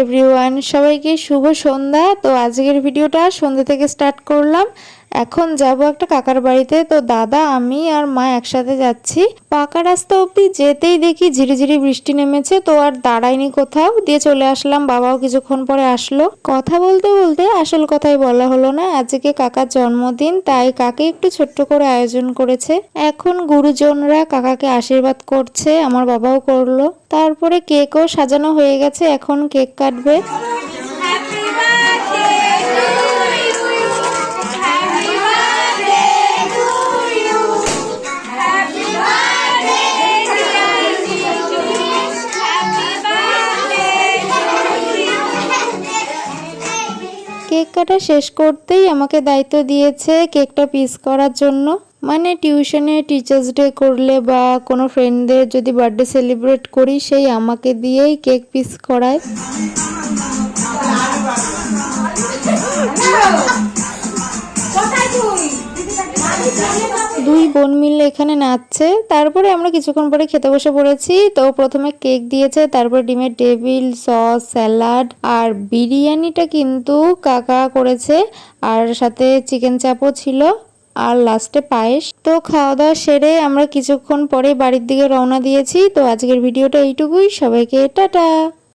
Everyone, সবাইকে শুভ সন্ধ্যা। তো আজকের ভিডিওটা সন্ধ্যা থেকে স্টার্ট করলাম। এখন যাব একটা কাকার বাড়িতে। তো দাদা, আমি আর মা একসাথে যাচ্ছি। পাকা রাস্তা অব্দি যেতেই দেখি ঝিরিঝিরি বৃষ্টি নেমেছে, তো আর দাঁড়াইনি কোথাও, দিয়ে চলে আসলাম। বাবাও কিছুক্ষণ পরে আসলো। কথা বলতে বলতে আসল কথাই বলা হলো না, আজকে কাকার জন্মদিন, তাই কাকে একটু ছোট্ট করে আয়োজন করেছে। এখন গুরুজনরা কাকাকে আশীর্বাদ করছে, আমার বাবাও করলো। তারপরে কেকও সাজানো হয়ে গেছে, এখন কেক কাটবে। কেক কাটা শেষ করতেই আমাকে দায়িত্ব দিয়েছে কেকটা পিস করার জন্য। মানে টিউশনে টিচার্স ডে করলে বা কোনো ফ্রেন্ডদের যদি বার্থডে সেলিব্রেট করি, সেই আমাকে দিয়েই কেক পিস করায়। দুই বোন মিলে এখানে নাচছে। তারপরে আমরা কিছুক্ষণ পরে খেতে বসে পড়েছি। তো প্রথমে কেক দিয়েছে, তারপর ডিমের টেবিল, সস, স্যালাড আর বিরিয়ানিটা কিন্তু কাকা করেছে, আর সাথে চিকেন চাপও ছিল, আর লাস্টে পায়েস। তো খাওয়া দাওয়া সেরে আমরা কিছুক্ষণ পরে বাড়ির দিকে রওনা দিয়েছি। তো আজকের ভিডিওটা এইটুকুই, সবাইকে টাটা।